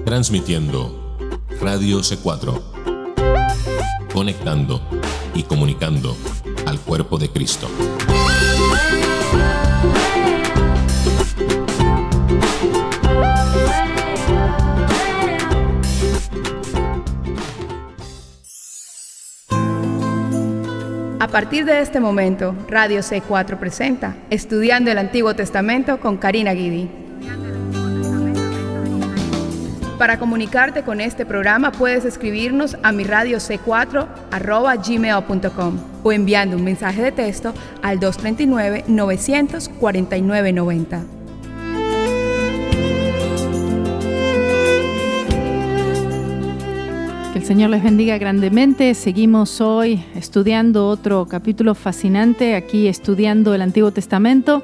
Transmitiendo Radio C4, conectando y comunicando al cuerpo de Cristo. A partir de este momento, Radio C4 presenta Estudiando el Antiguo Testamento con Karina Guidi. Para comunicarte con este programa puedes escribirnos a miradiocc4@gmail.com o enviando un mensaje de texto al 239-949-90. Que el Señor les bendiga grandemente. Seguimos hoy estudiando otro capítulo fascinante, aquí estudiando el Antiguo Testamento,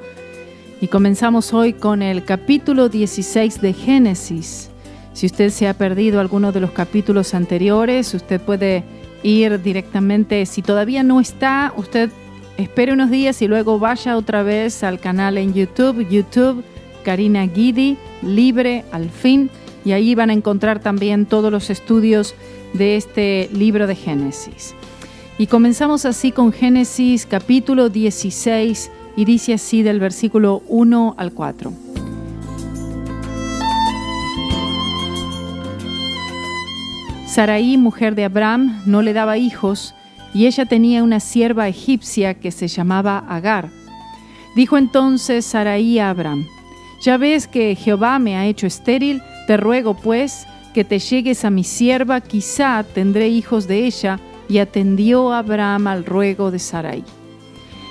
y comenzamos hoy con el capítulo 16 de Génesis. Si usted se ha perdido alguno de los capítulos anteriores, usted puede ir directamente. Si todavía no está, usted espere unos días y luego vaya otra vez al canal en YouTube, Karina Guidi, libre al fin, y ahí van a encontrar también todos los estudios de este libro de Génesis. Y comenzamos así con Génesis capítulo 16, y dice así del versículo 1 al 4. Sarai, mujer de Abraham, no le daba hijos, y ella tenía una sierva egipcia que se llamaba Agar. Dijo entonces Sarai a Abraham: «Ya ves que Jehová me ha hecho estéril, te ruego pues que te llegues a mi sierva, quizá tendré hijos de ella». Y atendió Abraham al ruego de Sarai.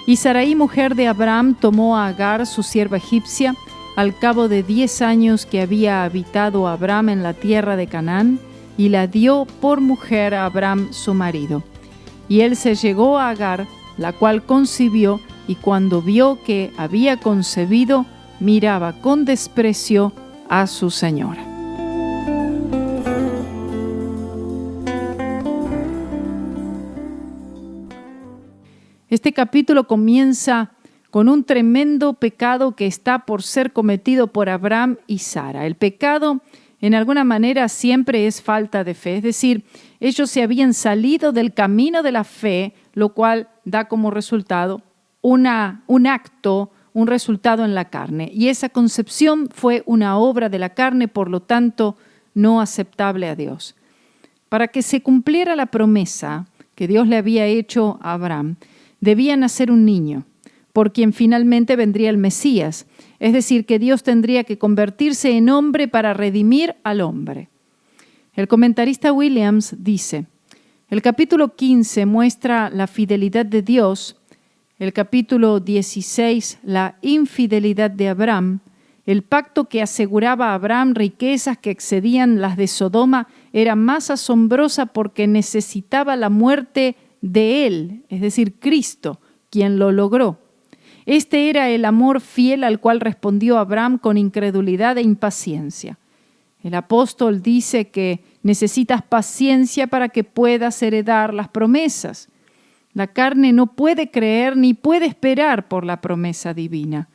Y Sarai, mujer de Abraham, tomó a Agar, su sierva egipcia, al cabo de 10 años que había habitado Abraham en la tierra de Canaán, y la dio por mujer a Abraham su marido. Y él se llegó a Agar, la cual concibió, y cuando vio que había concebido, miraba con desprecio a su señora. Este capítulo comienza con un tremendo pecado que está por ser cometido por Abraham y Sara. El pecado, en alguna manera, siempre es falta de fe. Es decir, ellos se habían salido del camino de la fe, lo cual da como resultado un resultado en la carne. Y esa concepción fue una obra de la carne, por lo tanto, no aceptable a Dios. Para que se cumpliera la promesa que Dios le había hecho a Abraham, debía nacer un niño, por quien finalmente vendría el Mesías. Es decir, que Dios tendría que convertirse en hombre para redimir al hombre. El comentarista Williams dice: el capítulo 15 muestra la fidelidad de Dios, el capítulo 16 la infidelidad de Abraham, el pacto que aseguraba a Abraham riquezas que excedían las de Sodoma era más asombrosa porque necesitaba la muerte de él, es decir, Cristo, quien lo logró. Este era el amor fiel al cual respondió Abraham con incredulidad e impaciencia. El apóstol dice que necesitas paciencia para que puedas heredar las promesas. La carne no puede creer ni puede esperar por la promesa divina.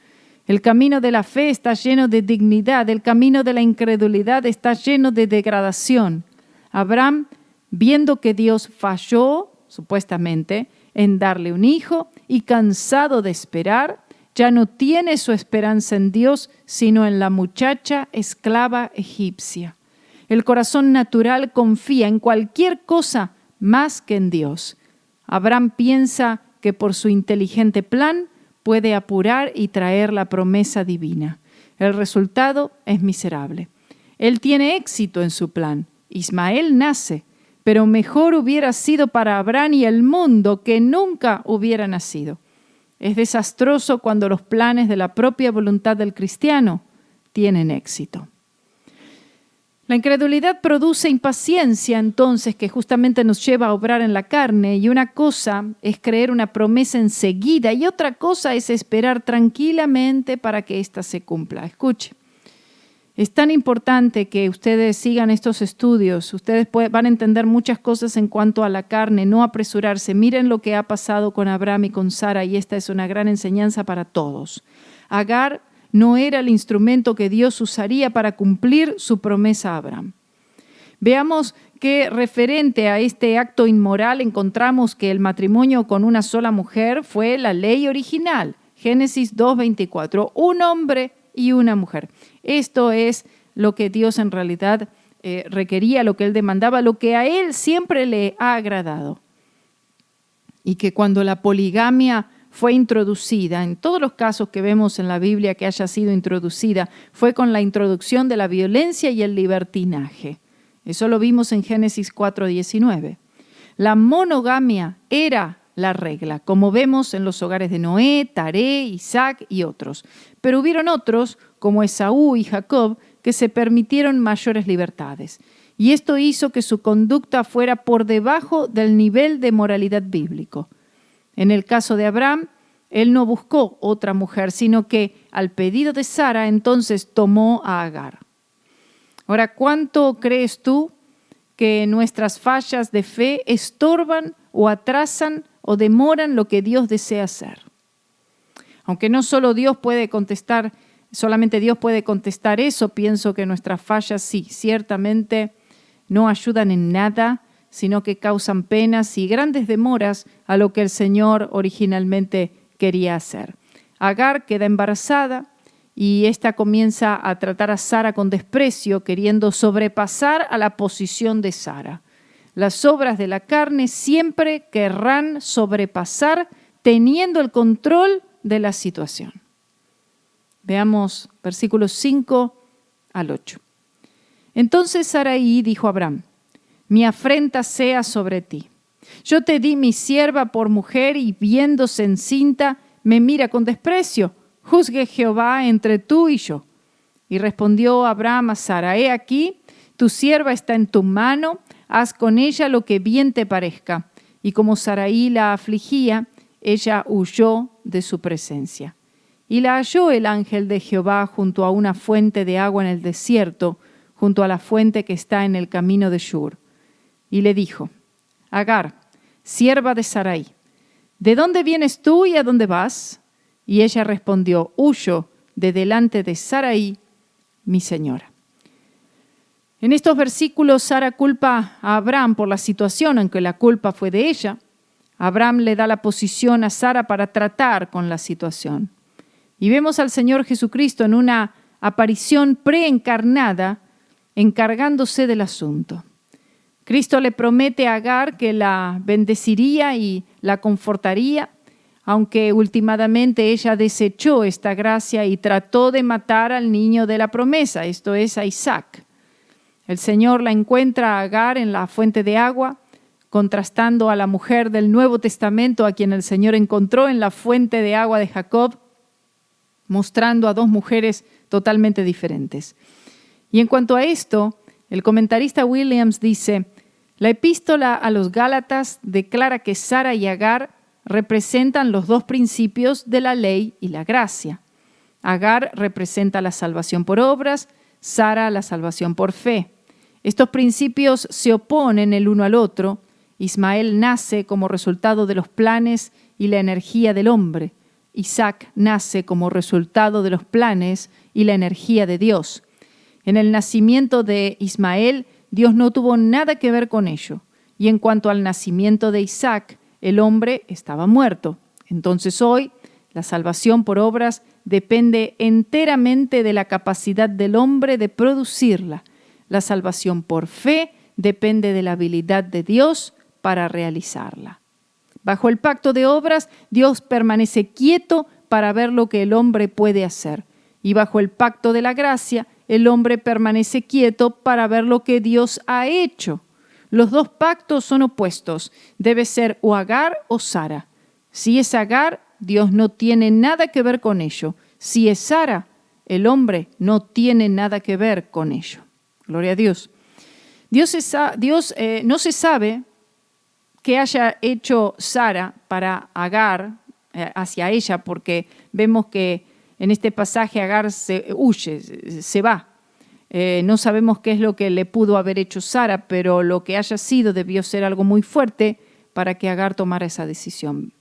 El camino de la fe está lleno de dignidad, el camino de la incredulidad está lleno de degradación. Abraham, viendo que Dios falló, supuestamente, en darle un hijo, y cansado de esperar, ya no tiene su esperanza en Dios, sino en la muchacha esclava egipcia. El corazón natural confía en cualquier cosa más que en Dios. Abraham piensa que por su inteligente plan puede apurar y traer la promesa divina. El resultado es miserable. Él tiene éxito en su plan. Ismael nace, pero mejor hubiera sido para Abraham y el mundo que nunca hubiera nacido. Es desastroso cuando los planes de la propia voluntad del cristiano tienen éxito. La incredulidad produce impaciencia, entonces, que justamente nos lleva a obrar en la carne, y una cosa es creer una promesa enseguida y otra cosa es esperar tranquilamente para que ésta se cumpla. Escuche. Es tan importante que ustedes sigan estos estudios. Ustedes van a entender muchas cosas en cuanto a la carne, no apresurarse. Miren lo que ha pasado con Abraham y con Sara, y esta es una gran enseñanza para todos. Agar no era el instrumento que Dios usaría para cumplir su promesa a Abraham. Veamos que referente a este acto inmoral encontramos que el matrimonio con una sola mujer fue la ley original. Génesis 2:24, un hombre y una mujer. Esto es lo que Dios en realidad requería, lo que Él demandaba, lo que a Él siempre le ha agradado. Y que cuando la poligamia fue introducida, en todos los casos que vemos en la Biblia que haya sido introducida, fue con la introducción de la violencia y el libertinaje. Eso lo vimos en Génesis 4:19. La monogamia era la regla, como vemos en los hogares de Noé, Taré, Isaac y otros. Pero hubieron otros, como Esaú y Jacob, que se permitieron mayores libertades. Y esto hizo que su conducta fuera por debajo del nivel de moralidad bíblico. En el caso de Abraham, él no buscó otra mujer, sino que al pedido de Sara, entonces tomó a Agar. Ahora, ¿cuánto crees tú que nuestras fallas de fe estorban o atrasan o demoran lo que Dios desea hacer? Aunque no solo Dios puede contestar, solamente Dios puede contestar eso, pienso que nuestras fallas sí, ciertamente no ayudan en nada, sino que causan penas y grandes demoras a lo que el Señor originalmente quería hacer. Agar queda embarazada y ésta comienza a tratar a Sara con desprecio, queriendo sobrepasar a la posición de Sara. Las obras de la carne siempre querrán sobrepasar teniendo el control de la situación. Veamos versículos 5 al 8. Entonces Sarai dijo a Abraham: mi afrenta sea sobre ti. Yo te di mi sierva por mujer y viéndose encinta me mira con desprecio. Juzgue Jehová entre tú y yo. Y respondió Abraham a Sara: he aquí, tu sierva está en tu mano, haz con ella lo que bien te parezca. Y como Sarai la afligía, ella huyó de su presencia. Y la halló el ángel de Jehová junto a una fuente de agua en el desierto, junto a la fuente que está en el camino de Shur. Y le dijo: Agar, sierva de Sarai, ¿de dónde vienes tú y a dónde vas? Y ella respondió: huyo de delante de Sarai, mi señora. En estos versículos, Sara culpa a Abraham por la situación, aunque la culpa fue de ella. Abraham le da la posición a Sara para tratar con la situación. Y vemos al Señor Jesucristo en una aparición preencarnada, encargándose del asunto. Cristo le promete a Agar que la bendeciría y la confortaría, aunque últimamente ella desechó esta gracia y trató de matar al niño de la promesa, esto es a Isaac. El Señor la encuentra a Agar en la fuente de agua, contrastando a la mujer del Nuevo Testamento a quien el Señor encontró en la fuente de agua de Jacob, mostrando a dos mujeres totalmente diferentes. Y en cuanto a esto, el comentarista Williams dice: la epístola a los Gálatas declara que Sara y Agar representan los dos principios de la ley y la gracia. Agar representa la salvación por obras, Sara la salvación por fe. Estos principios se oponen el uno al otro. Ismael nace como resultado de los planes y la energía del hombre. Isaac nace como resultado de los planes y la energía de Dios. En el nacimiento de Ismael, Dios no tuvo nada que ver con ello. Y en cuanto al nacimiento de Isaac, el hombre estaba muerto. Entonces hoy, la salvación por obras depende enteramente de la capacidad del hombre de producirla. La salvación por fe depende de la habilidad de Dios para realizarla. Bajo el pacto de obras, Dios permanece quieto para ver lo que el hombre puede hacer. Y bajo el pacto de la gracia, el hombre permanece quieto para ver lo que Dios ha hecho. Los dos pactos son opuestos. Debe ser o Agar o Sara. Si es Agar, Dios no tiene nada que ver con ello. Si es Sara, el hombre no tiene nada que ver con ello. Gloria a Dios. No se sabe qué haya hecho Sara para Agar hacia ella, porque vemos que en este pasaje Agar huye, se va. No sabemos qué es lo que le pudo haber hecho Sara, pero lo que haya sido debió ser algo muy fuerte para que Agar tomara esa decisión.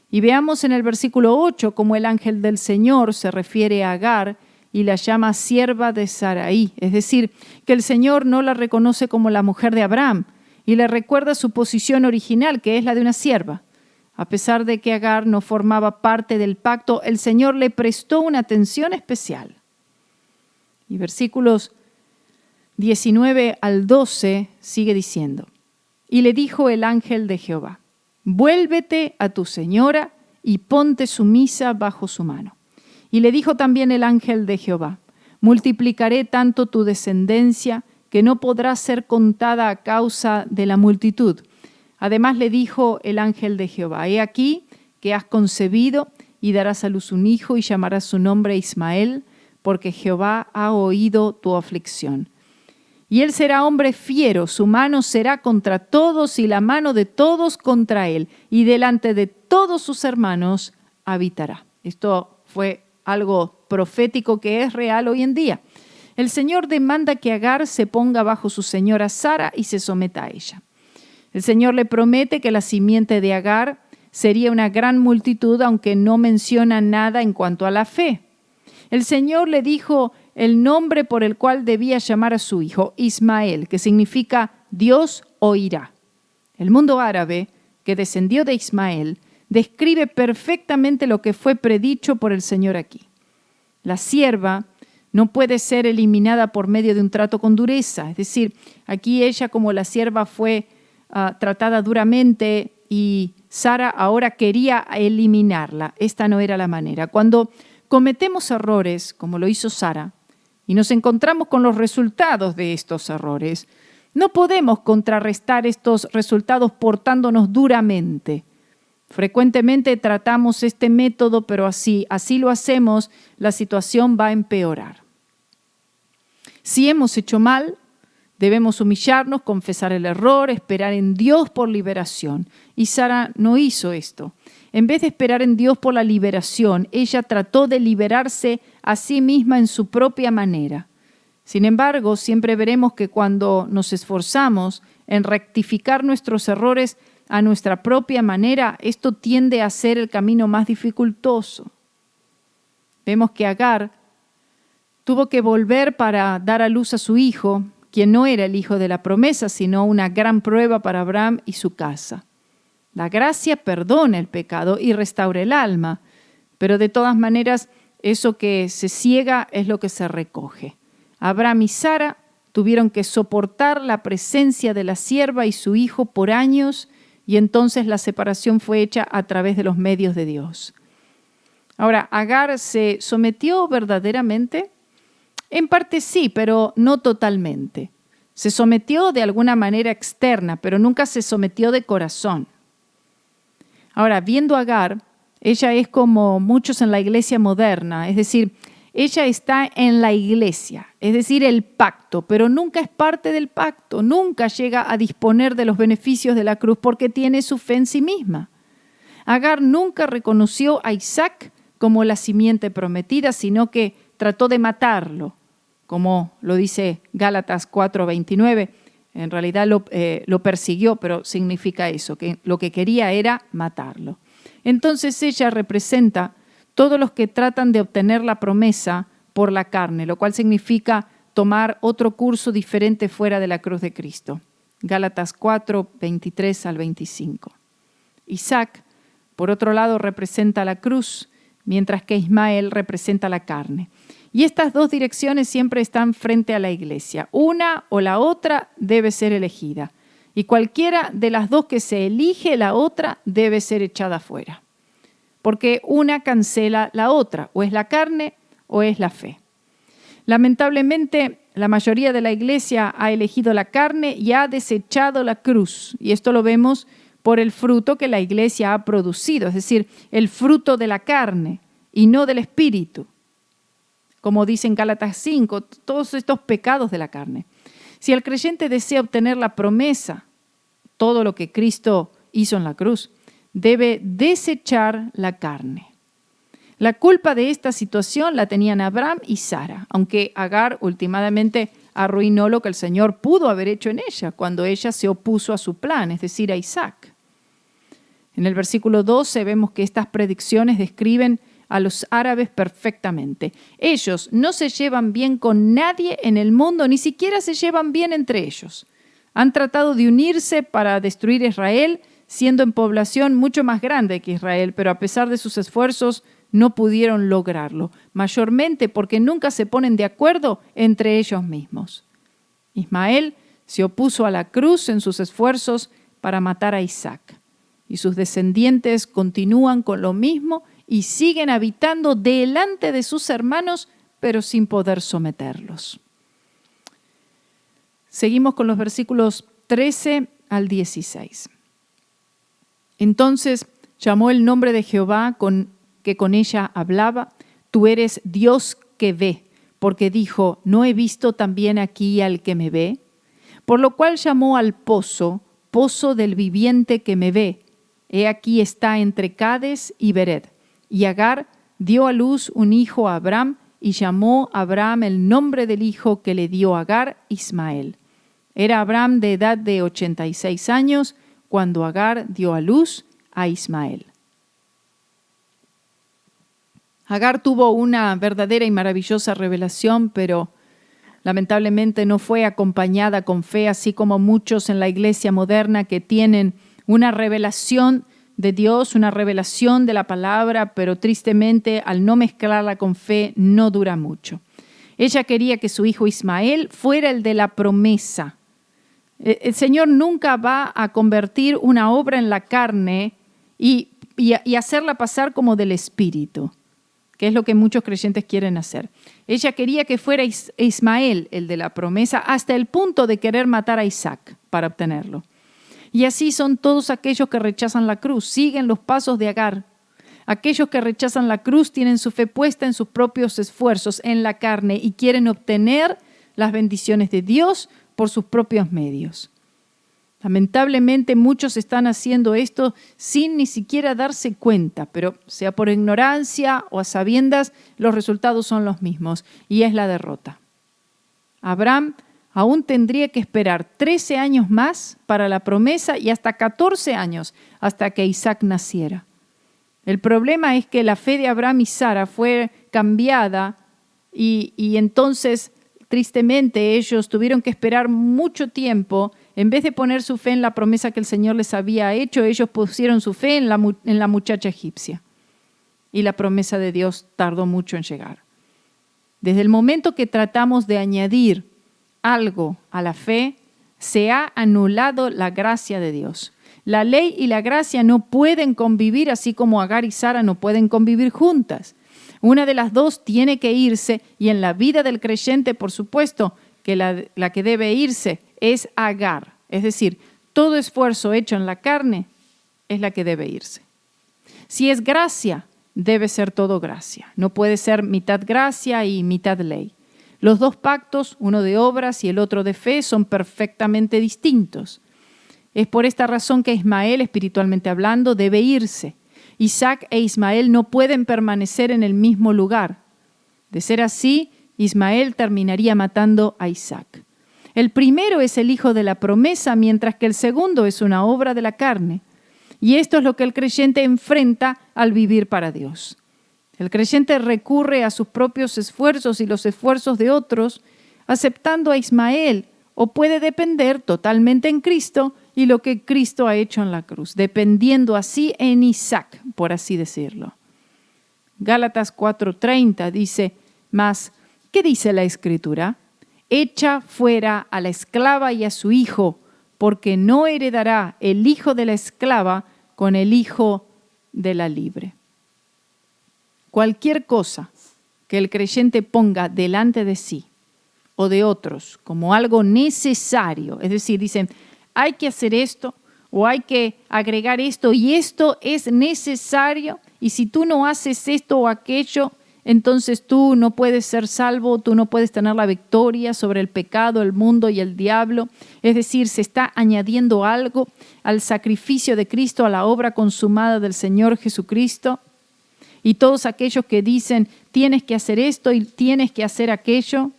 Y veamos en el versículo 8 cómo el ángel del Señor se refiere a Agar y la llama sierva de Sarai. Es decir, que el Señor no la reconoce como la mujer de Abraham y le recuerda su posición original, que es la de una sierva. A pesar de que Agar no formaba parte del pacto, el Señor le prestó una atención especial. Y versículos 19 al 12 sigue diciendo: y le dijo el ángel de Jehová: vuélvete a tu señora y ponte sumisa bajo su mano. Y le dijo también el ángel de Jehová: multiplicaré tanto tu descendencia que no podrá ser contada a causa de la multitud. Además le dijo el ángel de Jehová: he aquí que has concebido y darás a luz un hijo y llamarás su nombre Ismael, porque Jehová ha oído tu aflicción. Y él será hombre fiero, su mano será contra todos y la mano de todos contra él, y delante de todos sus hermanos habitará. Esto fue algo profético que es real hoy en día. El Señor demanda que Agar se ponga bajo su señora Sara y se someta a ella. El Señor le promete que la simiente de Agar sería una gran multitud, aunque no menciona nada en cuanto a la fe. El Señor le dijo el nombre por el cual debía llamar a su hijo, Ismael, que significa Dios oirá. El mundo árabe, que descendió de Ismael, describe perfectamente lo que fue predicho por el Señor aquí. La sierva no puede ser eliminada por medio de un trato con dureza. Es decir, aquí ella como la sierva fue tratada duramente y Sara ahora quería eliminarla. Esta no era la manera. Cuando cometemos errores, como lo hizo Sara, y nos encontramos con los resultados de estos errores, no podemos contrarrestar estos resultados portándonos duramente. Frecuentemente tratamos este método, pero así lo hacemos, la situación va a empeorar. Si hemos hecho mal, debemos humillarnos, confesar el error, esperar en Dios por liberación. Y Sara no hizo esto. En vez de esperar en Dios por la liberación, ella trató de liberarse a sí misma en su propia manera. Sin embargo, siempre veremos que cuando nos esforzamos en rectificar nuestros errores a nuestra propia manera, esto tiende a ser el camino más dificultoso. Vemos que Agar tuvo que volver para dar a luz a su hijo, quien no era el hijo de la promesa, sino una gran prueba para Abraham y su casa. La gracia perdona el pecado y restaura el alma, pero de todas maneras, eso que se ciega es lo que se recoge. Abraham y Sara tuvieron que soportar la presencia de la sierva y su hijo por años, y entonces la separación fue hecha a través de los medios de Dios. Ahora, ¿Agar se sometió verdaderamente? En parte sí, pero no totalmente. Se sometió de alguna manera externa, pero nunca se sometió de corazón. Ahora, viendo a Agar, ella es como muchos en la iglesia moderna, es decir, ella está en la iglesia, es decir, el pacto, pero nunca es parte del pacto, nunca llega a disponer de los beneficios de la cruz porque tiene su fe en sí misma. Agar nunca reconoció a Isaac como la simiente prometida, sino que trató de matarlo, como lo dice Gálatas 4:29. En realidad lo persiguió, pero significa eso, que lo que quería era matarlo. Entonces ella representa todos los que tratan de obtener la promesa por la carne, lo cual significa tomar otro curso diferente fuera de la cruz de Cristo. Gálatas 4:23 al 25. Isaac, por otro lado, representa la cruz, mientras que Ismael representa la carne. Y estas dos direcciones siempre están frente a la iglesia. Una o la otra debe ser elegida. Y cualquiera de las dos que se elige, la otra debe ser echada fuera. Porque una cancela la otra, o es la carne o es la fe. Lamentablemente, la mayoría de la iglesia ha elegido la carne y ha desechado la cruz. Y esto lo vemos por el fruto que la iglesia ha producido, es decir, el fruto de la carne y no del espíritu. Como dice en Gálatas 5, todos estos pecados de la carne. Si el creyente desea obtener la promesa, todo lo que Cristo hizo en la cruz, debe desechar la carne. La culpa de esta situación la tenían Abraham y Sara, aunque Agar últimamente arruinó lo que el Señor pudo haber hecho en ella cuando ella se opuso a su plan, es decir, a Isaac. En el versículo 12 vemos que estas predicciones describen a los árabes perfectamente. Ellos no se llevan bien con nadie en el mundo, ni siquiera se llevan bien entre ellos. Han tratado de unirse para destruir Israel, siendo en población mucho más grande que Israel, pero a pesar de sus esfuerzos no pudieron lograrlo, mayormente porque nunca se ponen de acuerdo entre ellos mismos. Ismael se opuso a la cruz en sus esfuerzos para matar a Isaac, y sus descendientes continúan con lo mismo y siguen habitando delante de sus hermanos, pero sin poder someterlos. Seguimos con los versículos 13 al 16. Entonces llamó el nombre de Jehová que con ella hablaba, tú eres Dios que ve, porque dijo, ¿no he visto también aquí al que me ve? Por lo cual llamó al pozo, pozo del viviente que me ve. He aquí está entre Cades y Bered. Y Agar dio a luz un hijo a Abraham, y llamó a Abraham el nombre del hijo que le dio Agar, Ismael. Era Abraham de edad de 86 años, cuando Agar dio a luz a Ismael. Agar tuvo una verdadera y maravillosa revelación, pero lamentablemente no fue acompañada con fe, así como muchos en la iglesia moderna que tienen una revelación de Dios, una revelación de la palabra, pero tristemente al no mezclarla con fe no dura mucho. Ella quería que su hijo Ismael fuera el de la promesa. El Señor nunca va a convertir una obra en la carne y hacerla pasar como del Espíritu, que es lo que muchos creyentes quieren hacer. Ella quería que fuera Ismael el de la promesa hasta el punto de querer matar a Isaac para obtenerlo. Y así son todos aquellos que rechazan la cruz, siguen los pasos de Agar. Aquellos que rechazan la cruz tienen su fe puesta en sus propios esfuerzos, en la carne, y quieren obtener las bendiciones de Dios por sus propios medios. Lamentablemente muchos están haciendo esto sin ni siquiera darse cuenta, pero sea por ignorancia o a sabiendas, los resultados son los mismos, y es la derrota. Abraham aún tendría que esperar 13 años más para la promesa y hasta 14 años hasta que Isaac naciera. El problema es que la fe de Abraham y Sara fue cambiada y entonces, tristemente, ellos tuvieron que esperar mucho tiempo. En vez de poner su fe en la promesa que el Señor les había hecho, ellos pusieron su fe en la muchacha egipcia. Y la promesa de Dios tardó mucho en llegar. Desde el momento que tratamos de añadir algo a la fe, se ha anulado la gracia de Dios. La ley y la gracia no pueden convivir, así como Agar y Sara no pueden convivir juntas. Una de las dos tiene que irse, y en la vida del creyente, por supuesto, que la que debe irse es Agar. Es decir, todo esfuerzo hecho en la carne es la que debe irse. Si es gracia, debe ser todo gracia. No puede ser mitad gracia y mitad ley. Los dos pactos, uno de obras y el otro de fe, son perfectamente distintos. Es por esta razón que Ismael, espiritualmente hablando, debe irse. Isaac e Ismael no pueden permanecer en el mismo lugar. De ser así, Ismael terminaría matando a Isaac. El primero es el hijo de la promesa, mientras que el segundo es una obra de la carne. Y esto es lo que el creyente enfrenta al vivir para Dios. El creyente recurre a sus propios esfuerzos y los esfuerzos de otros, aceptando a Ismael, o puede depender totalmente en Cristo y lo que Cristo ha hecho en la cruz, dependiendo así en Isaac, por así decirlo. Gálatas 4:30 dice, mas, ¿qué dice la Escritura? Echa fuera a la esclava y a su hijo, porque no heredará el hijo de la esclava con el hijo de la libre. Cualquier cosa que el creyente ponga delante de sí o de otros como algo necesario, es decir, dicen, hay que hacer esto o hay que agregar esto y esto es necesario, y si tú no haces esto o aquello, entonces tú no puedes ser salvo, tú no puedes tener la victoria sobre el pecado, el mundo y el diablo. Es decir, se está añadiendo algo al sacrificio de Cristo, a la obra consumada del Señor Jesucristo. Y todos aquellos que dicen, tienes que hacer esto y tienes que hacer aquello,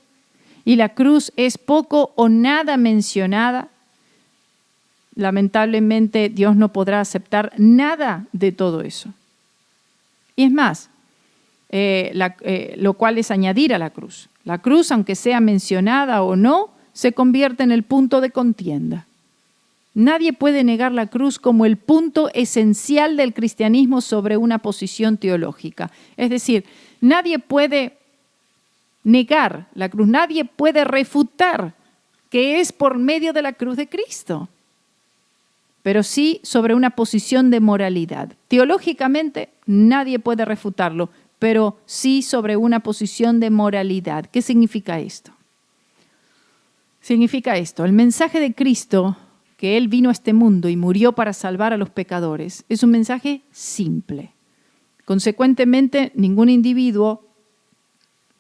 y la cruz es poco o nada mencionada, lamentablemente Dios no podrá aceptar nada de todo eso. Y es más, lo cual es añadir a la cruz. La cruz, aunque sea mencionada o no, se convierte en el punto de contienda. Nadie puede negar la cruz como el punto esencial del cristianismo sobre una posición teológica. Es decir, nadie puede negar la cruz, nadie puede refutar que es por medio de la cruz de Cristo, pero sí sobre una posición de moralidad. Teológicamente nadie puede refutarlo, pero sí sobre una posición de moralidad. ¿Qué significa esto? Significa esto: el mensaje de Cristo, que Él vino a este mundo y murió para salvar a los pecadores, es un mensaje simple. Consecuentemente, ningún individuo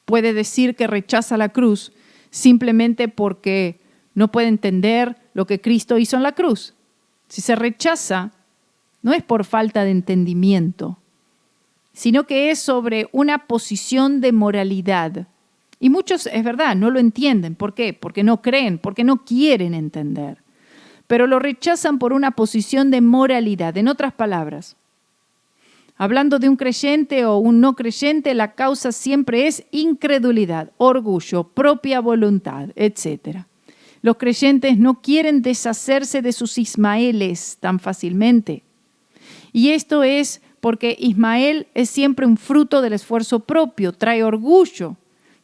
puede decir que rechaza la cruz simplemente porque no puede entender lo que Cristo hizo en la cruz. Si se rechaza, no es por falta de entendimiento, sino que es sobre una posición de moralidad. Y muchos, es verdad, no lo entienden. ¿Por qué? Porque no creen, porque no quieren entender. Pero lo rechazan por una posición de moralidad. En otras palabras, hablando de un creyente o un no creyente, la causa siempre es incredulidad, orgullo, propia voluntad, etc. Los creyentes no quieren deshacerse de sus Ismaeles tan fácilmente. Y esto es porque Ismael es siempre un fruto del esfuerzo propio, trae orgullo,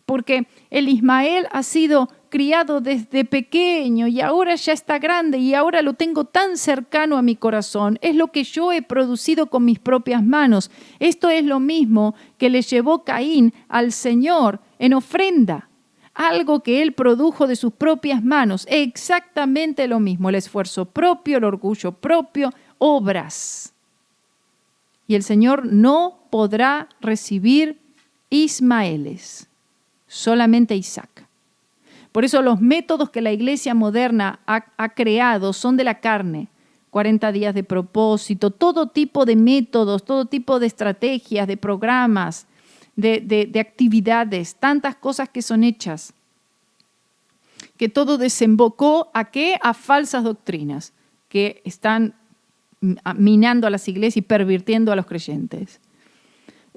porque el Ismael ha sido criado desde pequeño y ahora ya está grande y ahora lo tengo tan cercano a mi corazón. Es lo que yo he producido con mis propias manos. Esto es lo mismo que le llevó Caín al Señor en ofrenda. Algo que él produjo de sus propias manos. Exactamente lo mismo. El esfuerzo propio, el orgullo propio, obras. Y el Señor no podrá recibir Ismaeles, solamente Isaac. Por eso los métodos que la iglesia moderna ha creado son de la carne. 40 días de propósito, todo tipo de métodos, todo tipo de estrategias, de programas, de actividades, tantas cosas que son hechas, que todo desembocó ¿a qué? A falsas doctrinas que están minando a las iglesias y pervirtiendo a los creyentes.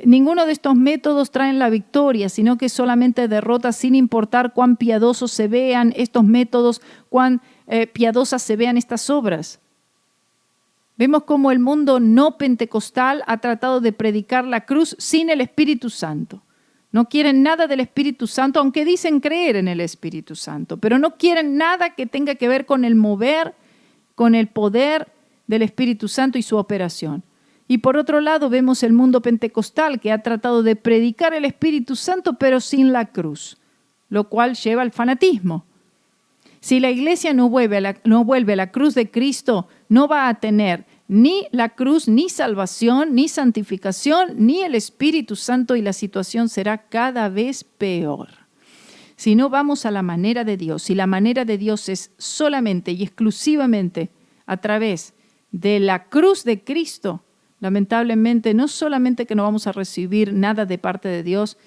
Ninguno de estos métodos traen la victoria, sino que solamente derrota, sin importar cuán piadosos se vean estos métodos, cuán piadosas se vean estas obras. Vemos cómo el mundo no pentecostal ha tratado de predicar la cruz sin el Espíritu Santo. No quieren nada del Espíritu Santo, aunque dicen creer en el Espíritu Santo, pero no quieren nada que tenga que ver con el mover, con el poder del Espíritu Santo y su operación. Y por otro lado vemos el mundo pentecostal que ha tratado de predicar el Espíritu Santo pero sin la cruz, lo cual lleva al fanatismo. Si la iglesia no vuelve a la cruz de Cristo, no va a tener ni la cruz, ni salvación, ni santificación, ni el Espíritu Santo, y la situación será cada vez peor. Si no vamos a la manera de Dios, si la manera de Dios es solamente y exclusivamente a través de la cruz de Cristo, lamentablemente no solamente que no vamos a recibir nada de parte de Dios,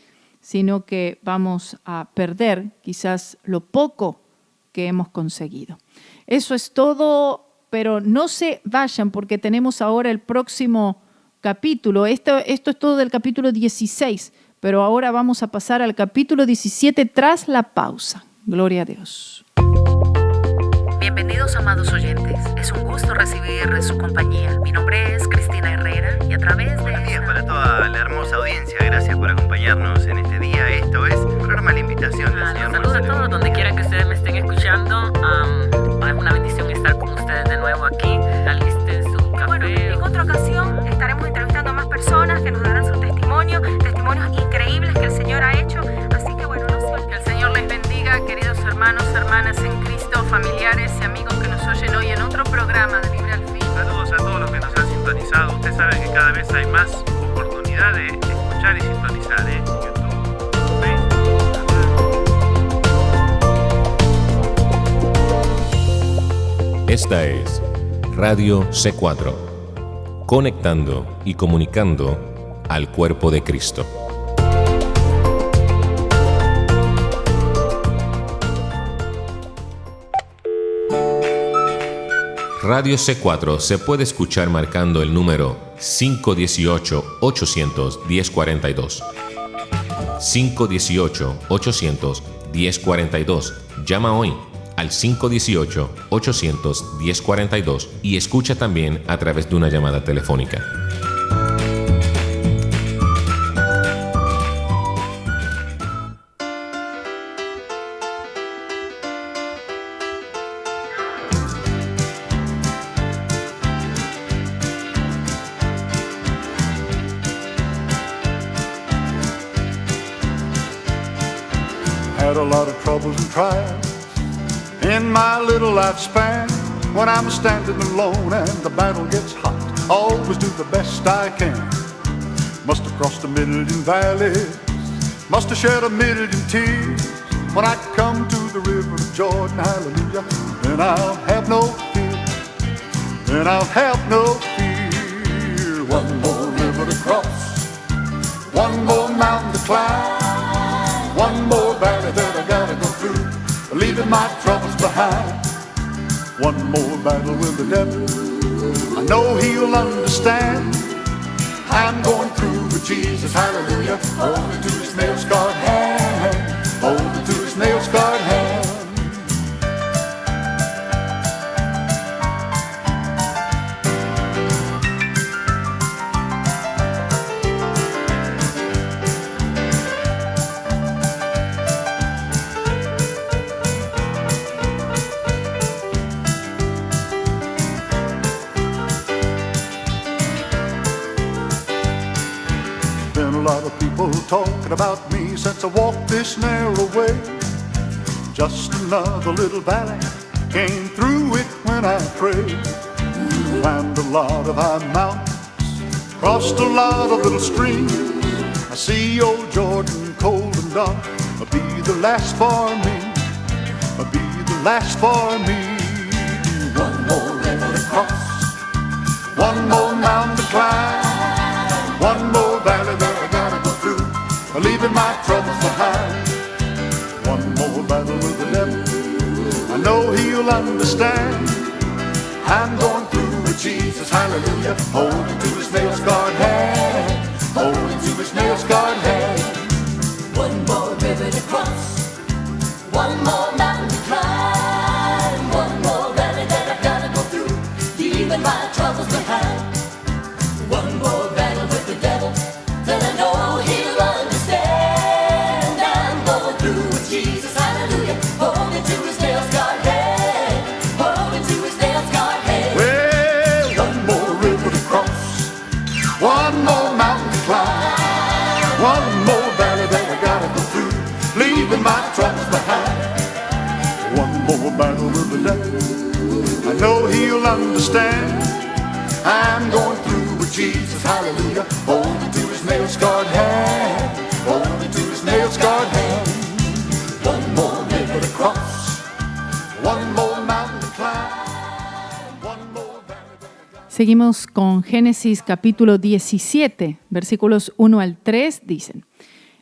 sino que vamos a perder quizás lo poco que hemos conseguido. Eso es todo, pero no se vayan porque tenemos ahora el próximo capítulo. Esto es todo del capítulo 16, pero ahora vamos a pasar al capítulo 17 tras la pausa. Gloria a Dios. Bienvenidos, amados oyentes. Es un gusto recibir su compañía. Mi nombre es Cristina Herrera y a través de... Buenos días para toda la hermosa audiencia. Gracias por acompañarnos en este día. Esto es Programa La Invitación del Señor. Saludos a todos donde quiera que ustedes me estén escuchando. Es una bendición estar con ustedes de nuevo aquí. Alisten su café. Bueno, en otra ocasión estaremos entrevistando a más personas que nos darán su testimonio, testimonios increíbles que el Señor ha hecho. Así que bueno, no se olviden. Que el Señor les bendiga, queridos hermanos, hermanas en Cristo, familiares y amigos que nos oyen hoy en otro programa de Libre al Fin. Saludos a todos los que nos han sintonizado. Usted sabe que cada vez hay más oportunidad de escuchar y sintonizar YouTube, Facebook. Esta es Radio C4, conectando y comunicando al cuerpo de Cristo. Radio C4 se puede escuchar marcando el número 518-800-1042 518-800-1042. Llama hoy al 518-800-1042 y escucha también a través de una llamada telefónica. Had a lot of troubles and trials in my little lifespan. When I'm standing alone and the battle gets hot, I always do the best I can. Must have crossed a million valleys, must have shed a million tears. When I come to the river of Jordan, hallelujah, then I'll have no fear, then I'll have no fear. One more river to cross, one more mountain to climb, one more valley that I gotta go through, leaving my troubles behind. One more battle with the devil, I know he'll understand. I'm going through with Jesus, hallelujah, holding to his nail-scarred hand, holding to his nail-scarred hand. Been a lot of people talking about me since I walked this narrow way. Just another little valley, came through it when I prayed. Climbed a lot of high mountains, crossed a lot of little streams. I see old Jordan cold and dark, I'll be the last for me, I'll be the last for me. One more river to cross, one more mountain to climb, one more valley that I gotta go through, leaving my troubles behind. One more battle with the devil, I know he'll understand. I'm going through with Jesus, hallelujah, holding to his nail-scarred hand, holding to his nail-scarred hand. One more river to cross, one more mountain to climb, one more valley that I gotta go through, leaving my troubles behind. One more battle with the devil, then I know he'll understand. I'm going through with Jesus, hallelujah, holding to his nail-scarred hand, holding to his nail-scarred hand. Well, one more river to cross, one more mountain to climb, one more valley that I gotta go through, leaving my troubles behind. One more battle with the devil, I know he'll understand. I'm going through with Jesus, hallelujah, holding to his nail-scarred hand, holding to his nail-scarred hand. One more river to cross, one more mountain to climb, one more valley that I got. Seguimos con Génesis capítulo 17, versículos 1 al 3, dicen: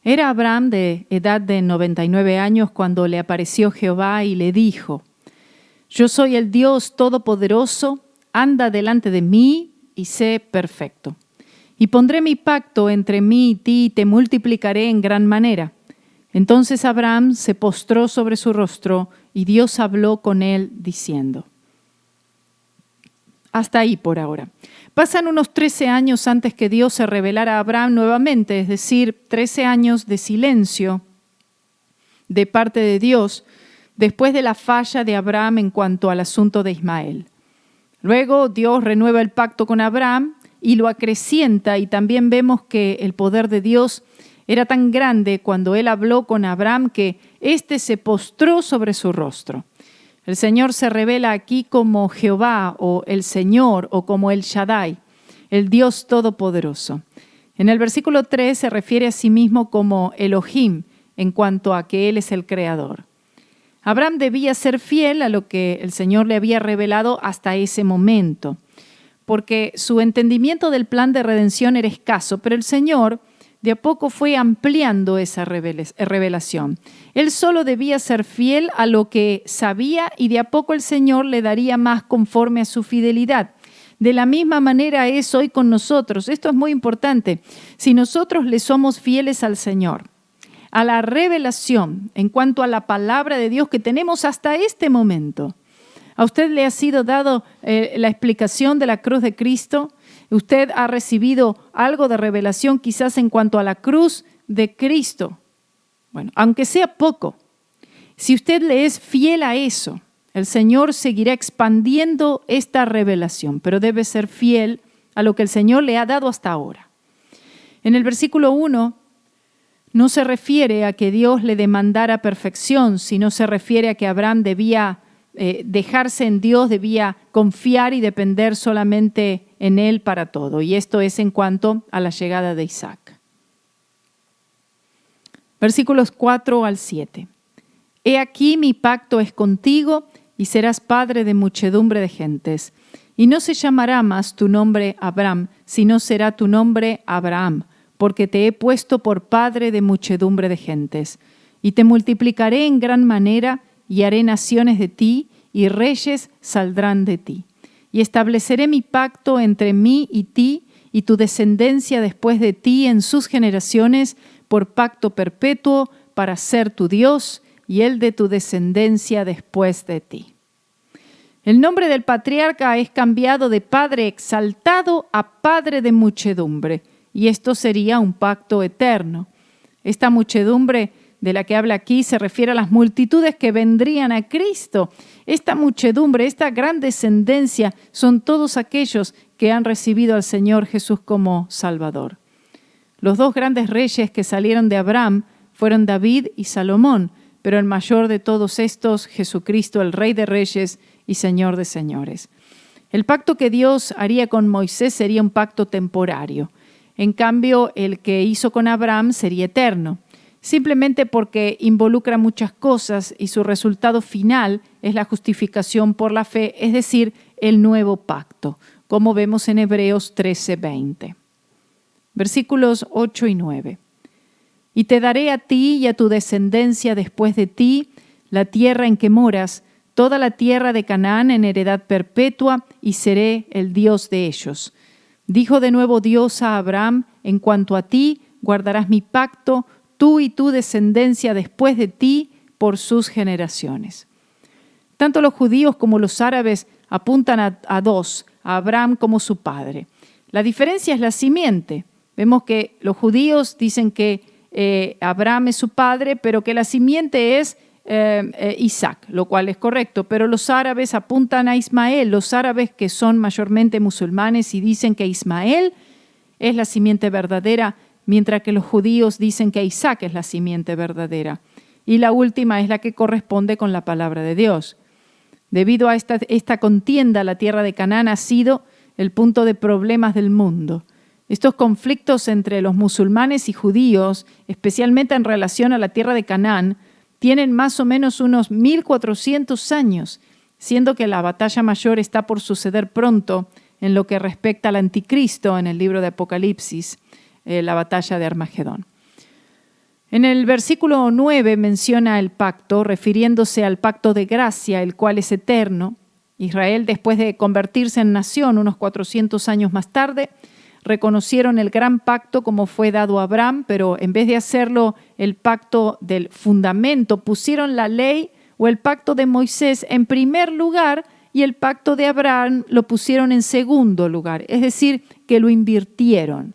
Era Abraham de edad de 99 años cuando le apareció Jehová y le dijo: Yo soy el Dios Todopoderoso, anda delante de mí y sé perfecto. Y pondré mi pacto entre mí y ti y te multiplicaré en gran manera. Entonces Abraham se postró sobre su rostro y Dios habló con él diciendo. Hasta ahí por ahora. Pasan unos 13 años antes que Dios se revelara a Abraham nuevamente, es decir, 13 años de silencio de parte de Dios después de la falla de Abraham en cuanto al asunto de Ismael. Luego Dios renueva el pacto con Abraham y lo acrecienta, y también vemos que el poder de Dios era tan grande cuando él habló con Abraham que éste se postró sobre su rostro. El Señor se revela aquí como Jehová o el Señor o como el Shaddai, el Dios Todopoderoso. En el versículo 3 se refiere a sí mismo como Elohim en cuanto a que Él es el Creador. Abraham debía ser fiel a lo que el Señor le había revelado hasta ese momento, porque su entendimiento del plan de redención era escaso, pero el Señor de a poco fue ampliando esa revelación. Él solo debía ser fiel a lo que sabía y de a poco el Señor le daría más conforme a su fidelidad. De la misma manera es hoy con nosotros. Esto es muy importante. Si nosotros le somos fieles al Señor, a la revelación en cuanto a la palabra de Dios que tenemos hasta este momento. ¿A usted le ha sido dado la explicación de la cruz de Cristo? ¿Usted ha recibido algo de revelación quizás en cuanto a la cruz de Cristo? Bueno, aunque sea poco, si usted le es fiel a eso, el Señor seguirá expandiendo esta revelación, pero debe ser fiel a lo que el Señor le ha dado hasta ahora. En el versículo 1 no se refiere a que Dios le demandara perfección, sino se refiere a que Abraham debía dejarse en Dios, debía confiar y depender solamente en Él para todo. Y esto es en cuanto a la llegada de Isaac. Versículos 4 al 7. He aquí mi pacto es contigo y serás padre de muchedumbre de gentes. Y no se llamará más tu nombre Abram, sino será tu nombre Abraham, porque te he puesto por padre de muchedumbre de gentes. Y te multiplicaré en gran manera, y haré naciones de ti, y reyes saldrán de ti. Y estableceré mi pacto entre mí y ti, y tu descendencia después de ti en sus generaciones, por pacto perpetuo, para ser tu Dios, y el de tu descendencia después de ti. El nombre del patriarca es cambiado de padre exaltado a padre de muchedumbre, y esto sería un pacto eterno. Esta muchedumbre de la que habla aquí se refiere a las multitudes que vendrían a Cristo. Esta muchedumbre, esta gran descendencia, son todos aquellos que han recibido al Señor Jesús como Salvador. Los dos grandes reyes que salieron de Abraham fueron David y Salomón, pero el mayor de todos estos, Jesucristo, el Rey de Reyes y Señor de Señores. El pacto que Dios haría con Moisés sería un pacto temporario. En cambio, el que hizo con Abraham sería eterno, simplemente porque involucra muchas cosas y su resultado final es la justificación por la fe, es decir, el nuevo pacto, como vemos en Hebreos 13:20. Versículos 8 y 9. Y te daré a ti y a tu descendencia después de ti la tierra en que moras, toda la tierra de Canaán en heredad perpetua, y seré el Dios de ellos. Dijo de nuevo Dios a Abraham, en cuanto a ti, guardarás mi pacto, tú y tu descendencia después de ti, por sus generaciones. Tanto los judíos como los árabes apuntan a dos, a Abraham como su padre. La diferencia es la simiente. Vemos que los judíos dicen que Abraham es su padre, pero que la simiente es Isaac, lo cual es correcto, pero los árabes apuntan a Ismael, los árabes que son mayormente musulmanes y dicen que Ismael es la simiente verdadera, mientras que los judíos dicen que Isaac es la simiente verdadera. Y la última es la que corresponde con la palabra de Dios. Debido a esta contienda, la tierra de Canaán ha sido el punto de problemas del mundo. Estos conflictos entre los musulmanes y judíos, especialmente en relación a la tierra de Canaán, tienen más o menos unos 1400 años, siendo que la batalla mayor está por suceder pronto en lo que respecta al anticristo en el libro de Apocalipsis, la batalla de Armagedón. En el versículo 9 menciona el pacto, refiriéndose al pacto de gracia, el cual es eterno. Israel, después de convertirse en nación unos 400 años más tarde, reconocieron el gran pacto como fue dado a Abraham, pero en vez de hacerlo el pacto del fundamento, pusieron la ley o el pacto de Moisés en primer lugar y el pacto de Abraham lo pusieron en segundo lugar, es decir, que lo invirtieron.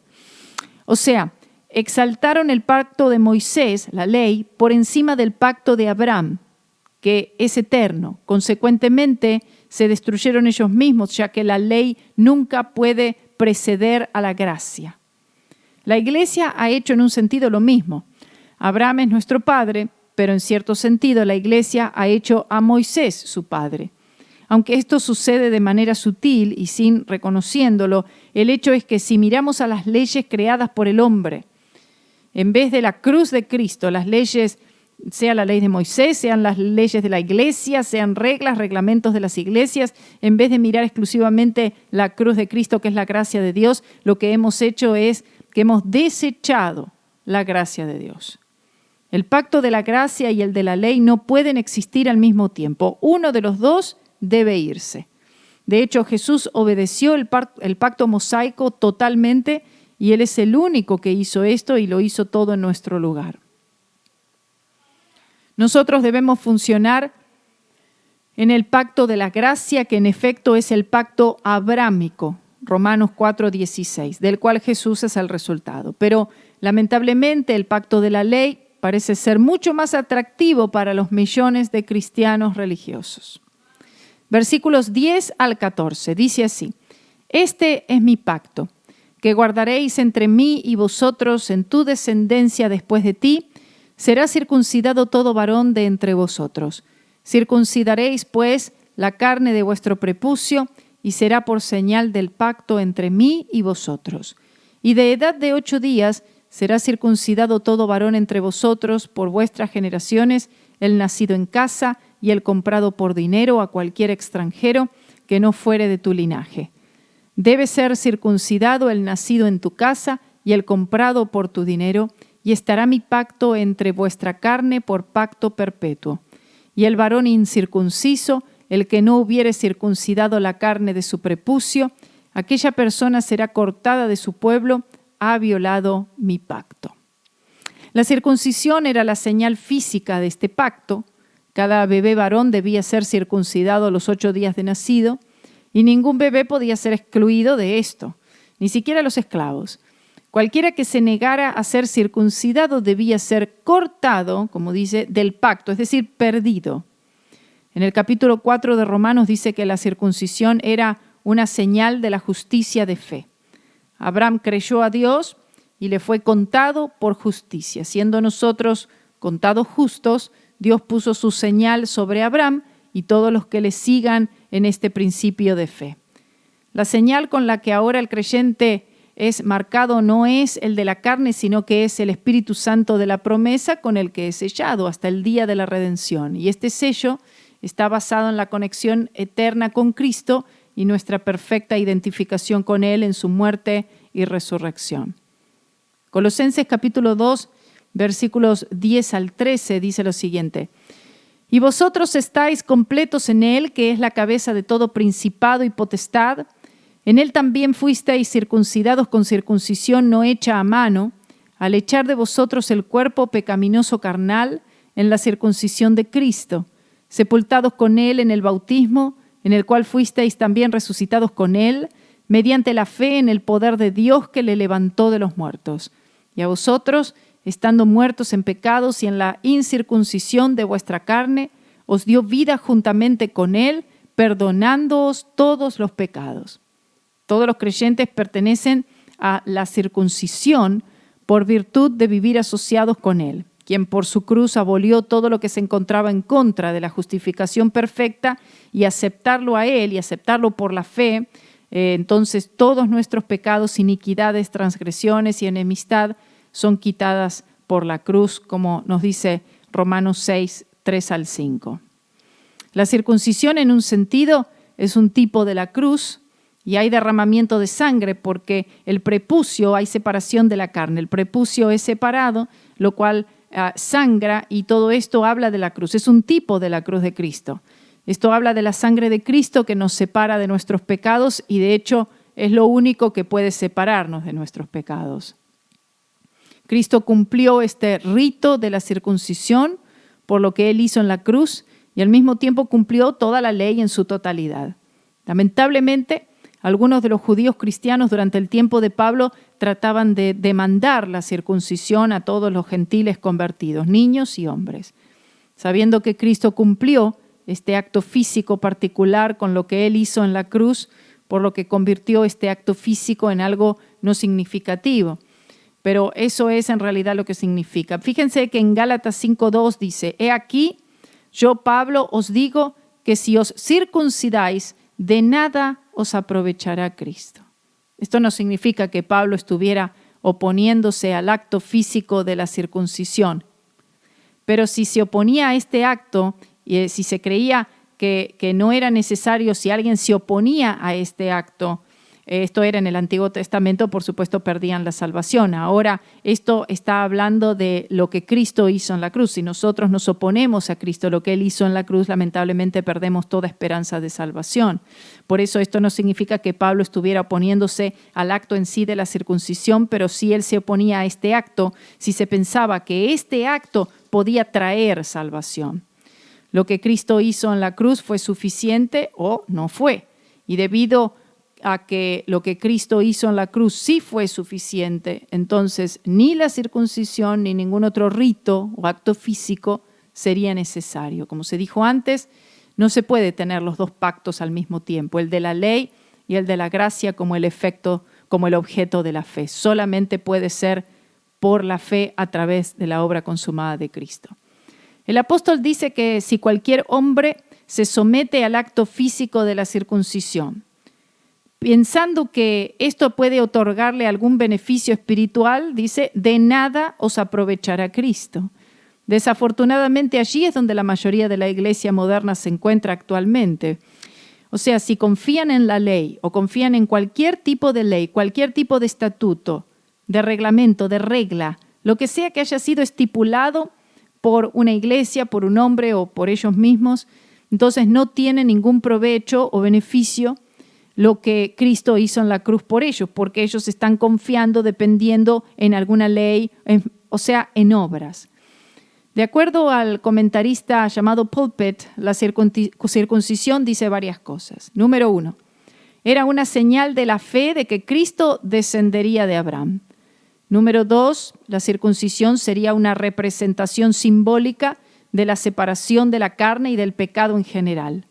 O sea, exaltaron el pacto de Moisés, la ley, por encima del pacto de Abraham, que es eterno. Consecuentemente, se destruyeron ellos mismos, ya que la ley nunca puede preceder a la gracia. La Iglesia ha hecho en un sentido lo mismo. Abraham es nuestro padre, pero en cierto sentido la Iglesia ha hecho a Moisés su padre. Aunque esto sucede de manera sutil y sin reconociéndolo, el hecho es que si miramos a las leyes creadas por el hombre, en vez de la cruz de Cristo, las leyes, sea la ley de Moisés, sean las leyes de la iglesia, sean reglas, reglamentos de las iglesias, en vez de mirar exclusivamente la cruz de Cristo, que es la gracia de Dios, lo que hemos hecho es que hemos desechado la gracia de Dios. El pacto de la gracia y el de la ley no pueden existir al mismo tiempo. Uno de los dos debe irse. De hecho, Jesús obedeció el pacto mosaico totalmente y Él es el único que hizo esto y lo hizo todo en nuestro lugar. Nosotros debemos funcionar en el pacto de la gracia, que en efecto es el pacto abrámico, Romanos 4:16, del cual Jesús es el resultado. Pero lamentablemente el pacto de la ley parece ser mucho más atractivo para los millones de cristianos religiosos. Versículos 10 al 14, dice así: Este es mi pacto, que guardaréis entre mí y vosotros en tu descendencia después de ti. Será circuncidado todo varón de entre vosotros. Circuncidaréis, pues, la carne de vuestro prepucio, y será por señal del pacto entre mí y vosotros. Y de edad de 8 días será circuncidado todo varón entre vosotros por vuestras generaciones, el nacido en casa y el comprado por dinero a cualquier extranjero que no fuere de tu linaje. Debe ser circuncidado el nacido en tu casa y el comprado por tu dinero, y estará mi pacto entre vuestra carne por pacto perpetuo. Y el varón incircunciso, el que no hubiere circuncidado la carne de su prepucio, aquella persona será cortada de su pueblo, ha violado mi pacto. La circuncisión era la señal física de este pacto. Cada bebé varón debía ser circuncidado a los 8 días de nacido, y ningún bebé podía ser excluido de esto, ni siquiera los esclavos. Cualquiera que se negara a ser circuncidado debía ser cortado, como dice, del pacto, es decir, perdido. En el capítulo 4 de Romanos dice que la circuncisión era una señal de la justicia de fe. Abraham creyó a Dios y le fue contado por justicia. Siendo nosotros contados justos, Dios puso su señal sobre Abraham y todos los que le sigan en este principio de fe. La señal con la que ahora el creyente es marcado no es el de la carne, sino que es el Espíritu Santo de la promesa con el que es sellado hasta el día de la redención. Y este sello está basado en la conexión eterna con Cristo y nuestra perfecta identificación con Él en su muerte y resurrección. Colosenses capítulo 2, versículos 10 al 13 dice lo siguiente: Y vosotros estáis completos en Él, que es la cabeza de todo principado y potestad. En Él también fuisteis circuncidados con circuncisión no hecha a mano, al echar de vosotros el cuerpo pecaminoso carnal en la circuncisión de Cristo, sepultados con Él en el bautismo, en el cual fuisteis también resucitados con Él, mediante la fe en el poder de Dios que le levantó de los muertos. Y a vosotros, estando muertos en pecados y en la incircuncisión de vuestra carne, os dio vida juntamente con Él, perdonándoos todos los pecados. Todos los creyentes pertenecen a la circuncisión por virtud de vivir asociados con Él, quien por su cruz abolió todo lo que se encontraba en contra de la justificación perfecta, y aceptarlo a Él y aceptarlo por la fe, entonces todos nuestros pecados, iniquidades, transgresiones y enemistad son quitadas por la cruz, como nos dice Romanos 6, 3 al 5. La circuncisión, en un sentido, es un tipo de la cruz, y hay derramamiento de sangre porque el prepucio, hay separación de la carne. El prepucio es separado, lo cual sangra, y todo esto habla de la cruz. Es un tipo de la cruz de Cristo. Esto habla de la sangre de Cristo que nos separa de nuestros pecados, y de hecho es lo único que puede separarnos de nuestros pecados. Cristo cumplió este rito de la circuncisión por lo que Él hizo en la cruz, y al mismo tiempo cumplió toda la ley en su totalidad. Lamentablemente, algunos de los judíos cristianos durante el tiempo de Pablo trataban de demandar la circuncisión a todos los gentiles convertidos, niños y hombres. Sabiendo que Cristo cumplió este acto físico particular con lo que Él hizo en la cruz, por lo que convirtió este acto físico en algo no significativo. Pero eso es en realidad lo que significa. Fíjense que en Gálatas 5:2 dice: He aquí, yo Pablo os digo que si os circuncidáis, de nada os aprovechará Cristo. Esto no significa que Pablo estuviera oponiéndose al acto físico de la circuncisión. Pero si se oponía a este acto, y si se creía que no era necesario, si alguien se oponía a este acto, esto era en el Antiguo Testamento, por supuesto perdían la salvación. Ahora esto está hablando de lo que Cristo hizo en la cruz. Si nosotros nos oponemos a Cristo, lo que Él hizo en la cruz, lamentablemente perdemos toda esperanza de salvación. Por eso esto no significa que Pablo estuviera oponiéndose al acto en sí de la circuncisión, pero si él se oponía a este acto, si se pensaba que este acto podía traer salvación. Lo que Cristo hizo en la cruz fue suficiente o no fue. Y debido a que lo que Cristo hizo en la cruz sí fue suficiente, entonces ni la circuncisión ni ningún otro rito o acto físico sería necesario. Como se dijo antes, no se puede tener los dos pactos al mismo tiempo, el de la ley y el de la gracia como el objeto de la fe. Solamente puede ser por la fe a través de la obra consumada de Cristo. El apóstol dice que si cualquier hombre se somete al acto físico de la circuncisión, pensando que esto puede otorgarle algún beneficio espiritual, dice, de nada os aprovechará Cristo. Desafortunadamente allí es donde la mayoría de la iglesia moderna se encuentra actualmente. O sea, si confían en la ley o confían en cualquier tipo de ley, cualquier tipo de estatuto, de reglamento, de regla, lo que sea que haya sido estipulado por una iglesia, por un hombre o por ellos mismos, entonces no tiene ningún provecho o beneficio lo que Cristo hizo en la cruz por ellos, porque ellos están confiando, dependiendo en alguna ley, en obras. De acuerdo al comentarista llamado Pulpit, la circuncisión dice varias cosas. Número 1, era una señal de la fe de que Cristo descendería de Abraham. Número 2, la circuncisión sería una representación simbólica de la separación de la carne y del pecado en general.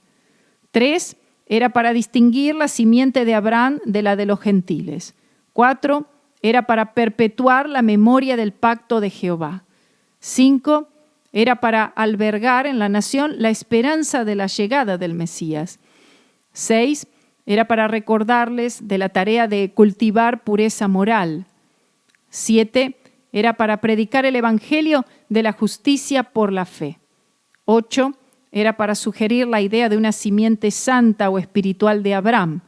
3, era para distinguir la simiente de Abraham de la de los gentiles. 4, era para perpetuar la memoria del pacto de Jehová. 5, era para albergar en la nación la esperanza de la llegada del Mesías. 6, era para recordarles de la tarea de cultivar pureza moral. 7, era para predicar el evangelio de la justicia por la fe. 8, era para sugerir la idea de una simiente santa o espiritual de Abraham.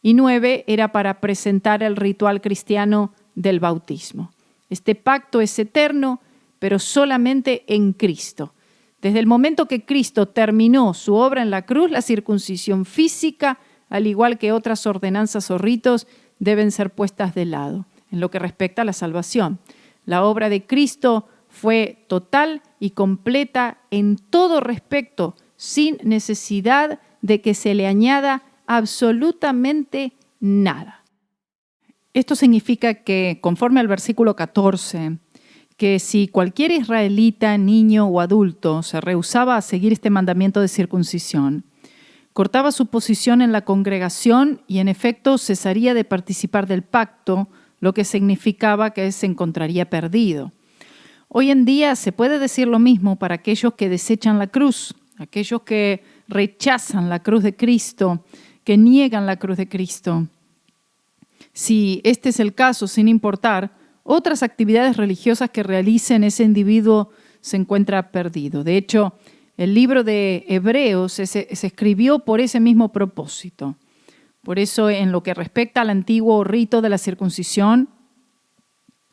Y 9, era para presentar el ritual cristiano del bautismo. Este pacto es eterno, pero solamente en Cristo. Desde el momento que Cristo terminó su obra en la cruz, la circuncisión física, al igual que otras ordenanzas o ritos, deben ser puestas de lado en lo que respecta a la salvación. La obra de Cristo fue total y completa en todo respecto, sin necesidad de que se le añada absolutamente nada. Esto significa que, conforme al versículo 14, que si cualquier israelita, niño o adulto se rehusaba a seguir este mandamiento de circuncisión, cortaba su posición en la congregación y en efecto cesaría de participar del pacto, lo que significaba que se encontraría perdido. Hoy en día se puede decir lo mismo para aquellos que desechan la cruz, aquellos que rechazan la cruz de Cristo, que niegan la cruz de Cristo. Si este es el caso, sin importar otras actividades religiosas que realicen, ese individuo se encuentra perdido. De hecho, el libro de Hebreos se escribió por ese mismo propósito. Por eso, en lo que respecta al antiguo rito de la circuncisión,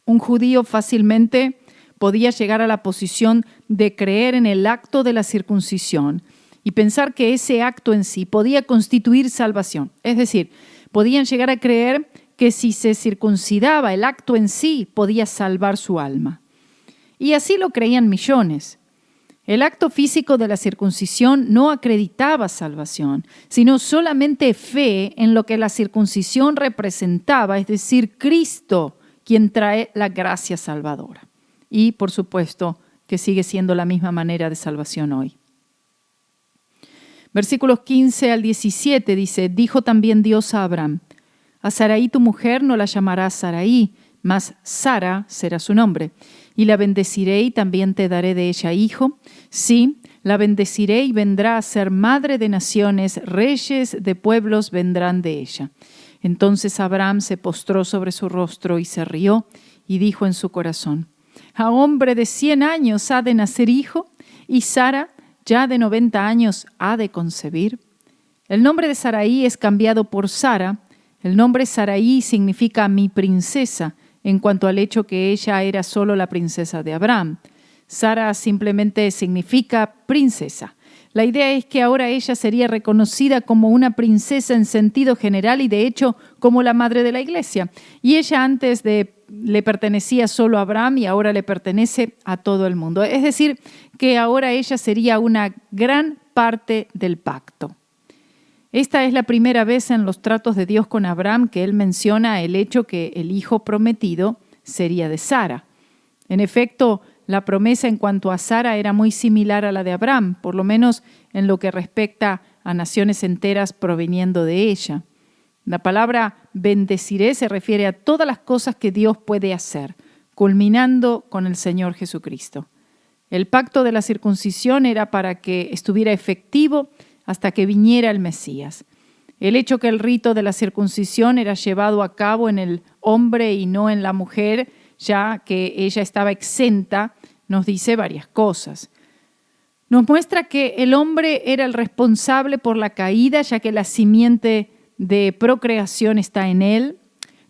un judío fácilmente podía llegar a la posición de creer en el acto de la circuncisión y pensar que ese acto en sí podía constituir salvación. Es decir, podían llegar a creer que si se circuncidaba el acto en sí podía salvar su alma. Y así lo creían millones. El acto físico de la circuncisión no acreditaba salvación, sino solamente fe en lo que la circuncisión representaba, es decir, Cristo, quien trae la gracia salvadora. Y, por supuesto, que sigue siendo la misma manera de salvación hoy. Versículos 15 al 17 dice, dijo también Dios a Abraham, a Sarai tu mujer no la llamarás Sarai, mas Sara será su nombre. Y la bendeciré y también te daré de ella hijo. Sí, la bendeciré y vendrá a ser madre de naciones, reyes de pueblos vendrán de ella. Entonces Abraham se postró sobre su rostro y se rió y dijo en su corazón, a hombre de 100 años ha de nacer hijo, y Sara, ya de 90 años, ha de concebir. El nombre de Sarai es cambiado por Sara. El nombre Sarai significa mi princesa, en cuanto al hecho que ella era solo la princesa de Abraham. Sara simplemente significa princesa. La idea es que ahora ella sería reconocida como una princesa en sentido general y de hecho como la madre de la iglesia. Y ella antes de le pertenecía solo a Abraham y ahora le pertenece a todo el mundo. Es decir, que ahora ella sería una gran parte del pacto. Esta es la primera vez en los tratos de Dios con Abraham que él menciona el hecho que el hijo prometido sería de Sara. En efecto, la promesa en cuanto a Sara era muy similar a la de Abraham, por lo menos en lo que respecta a naciones enteras proveniendo de ella. La palabra bendeciré se refiere a todas las cosas que Dios puede hacer, culminando con el Señor Jesucristo. El pacto de la circuncisión era para que estuviera efectivo hasta que viniera el Mesías. El hecho que el rito de la circuncisión era llevado a cabo en el hombre y no en la mujer, ya que ella estaba exenta, nos dice varias cosas. Nos muestra que el hombre era el responsable por la caída, ya que la simiente de procreación está en él.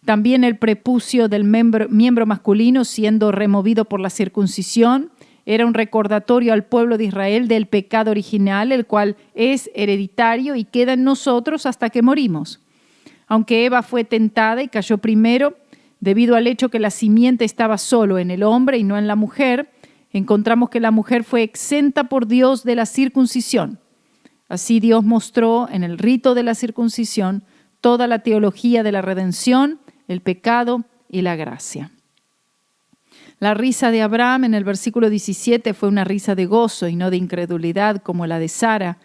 También el prepucio del miembro masculino siendo removido por la circuncisión era un recordatorio al pueblo de Israel del pecado original, el cual es hereditario y queda en nosotros hasta que morimos. Aunque Eva fue tentada y cayó primero, debido al hecho que la simiente estaba solo en el hombre y no en la mujer, encontramos que la mujer fue exenta por Dios de la circuncisión. Así Dios mostró en el rito de la circuncisión toda la teología de la redención, el pecado y la gracia. La risa de Abraham en el versículo 17 fue una risa de gozo y no de incredulidad como la de Sara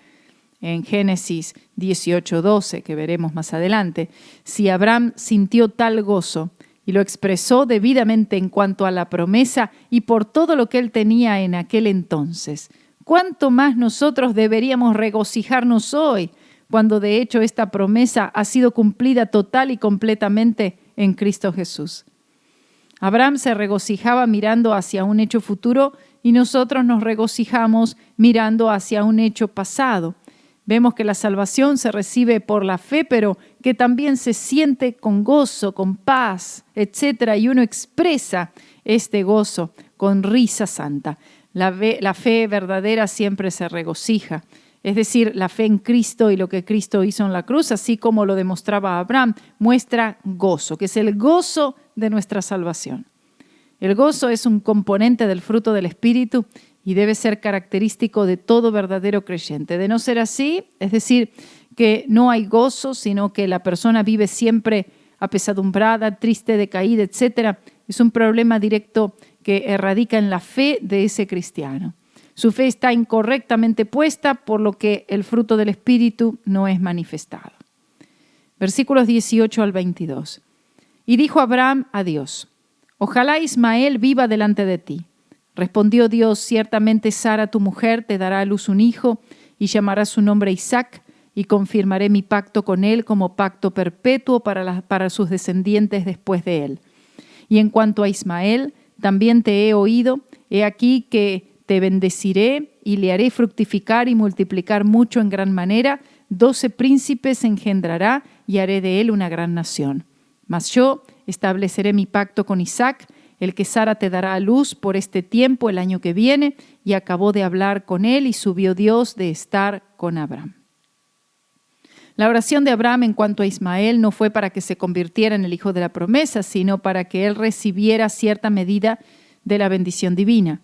en Génesis 18:12, que veremos más adelante. Si Abraham sintió tal gozo y lo expresó debidamente en cuanto a la promesa y por todo lo que él tenía en aquel entonces, ¿cuánto más nosotros deberíamos regocijarnos hoy, cuando de hecho esta promesa ha sido cumplida total y completamente en Cristo Jesús? Abraham se regocijaba mirando hacia un hecho futuro y nosotros nos regocijamos mirando hacia un hecho pasado. Vemos que la salvación se recibe por la fe, pero que también se siente con gozo, con paz, etc. Y uno expresa este gozo con risa santa. La fe verdadera siempre se regocija. Es decir, la fe en Cristo y lo que Cristo hizo en la cruz, así como lo demostraba Abraham, muestra gozo, que es el gozo de nuestra salvación. El gozo es un componente del fruto del Espíritu y debe ser característico de todo verdadero creyente. De no ser así, es decir, que no hay gozo, sino que la persona vive siempre apesadumbrada, triste, decaída, etc., es un problema directo que radica en la fe de ese cristiano. Su fe está incorrectamente puesta, por lo que el fruto del Espíritu no es manifestado. Versículos 18 al 22. Y dijo Abraham a Dios: ojalá Ismael viva delante de ti. Respondió Dios: ciertamente Sara tu mujer te dará a luz un hijo y llamará su nombre Isaac, y confirmaré mi pacto con él como pacto perpetuo para sus descendientes después de él. Y en cuanto a Ismael, también te he oído, he aquí que te bendeciré y le haré fructificar y multiplicar mucho en gran manera, 12 príncipes engendrará y haré de él una gran nación. Mas yo estableceré mi pacto con Isaac, el que Sara te dará a luz por este tiempo el año que viene. Y acabó de hablar con él y subió Dios de estar con Abraham. La oración de Abraham en cuanto a Ismael no fue para que se convirtiera en el hijo de la promesa, sino para que él recibiera cierta medida de la bendición divina.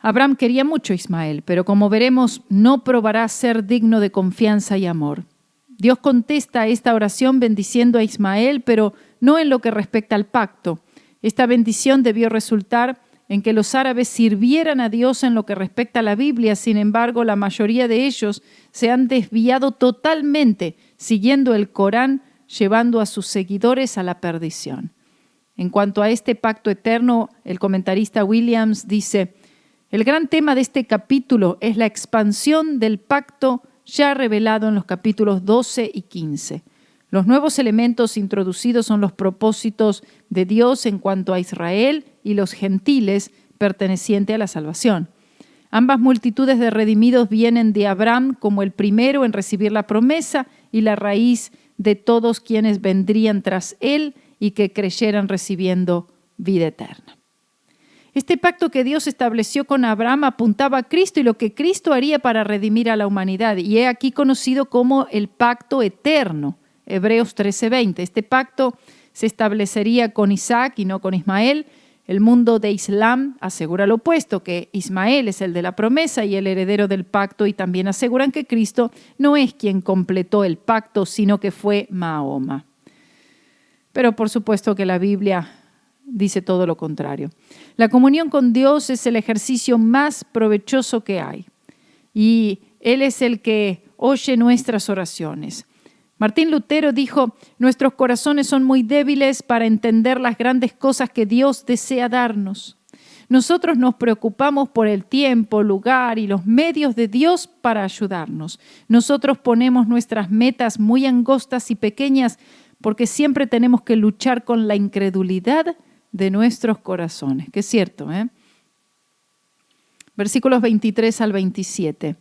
Abraham quería mucho a Ismael, pero como veremos, no probará ser digno de confianza y amor. Dios contesta a esta oración bendiciendo a Ismael, pero no en lo que respecta al pacto. Esta bendición debió resultar en que los árabes sirvieran a Dios en lo que respecta a la Biblia. Sin embargo, la mayoría de ellos se han desviado totalmente, siguiendo el Corán, llevando a sus seguidores a la perdición. En cuanto a este pacto eterno, el comentarista Williams dice: el gran tema de este capítulo es la expansión del pacto ya revelado en los capítulos 12 y 15. Los nuevos elementos introducidos son los propósitos de Dios en cuanto a Israel y los gentiles pertenecientes a la salvación. Ambas multitudes de redimidos vienen de Abraham como el primero en recibir la promesa y la raíz de todos quienes vendrían tras él y que creyeran recibiendo vida eterna. Este pacto que Dios estableció con Abraham apuntaba a Cristo y lo que Cristo haría para redimir a la humanidad. Y he aquí conocido como el pacto eterno. Hebreos 13:20. Este pacto se establecería con Isaac y no con Ismael. El mundo de Islam asegura lo opuesto, que Ismael es el de la promesa y el heredero del pacto, y también aseguran que Cristo no es quien completó el pacto, sino que fue Mahoma. Pero por supuesto que la Biblia dice todo lo contrario. La comunión con Dios es el ejercicio más provechoso que hay, y Él es el que oye nuestras oraciones. Martín Lutero dijo: nuestros corazones son muy débiles para entender las grandes cosas que Dios desea darnos. Nosotros nos preocupamos por el tiempo, lugar y los medios de Dios para ayudarnos. Nosotros ponemos nuestras metas muy angostas y pequeñas porque siempre tenemos que luchar con la incredulidad de nuestros corazones. Que es cierto, ¿eh? Versículos 23 al 27.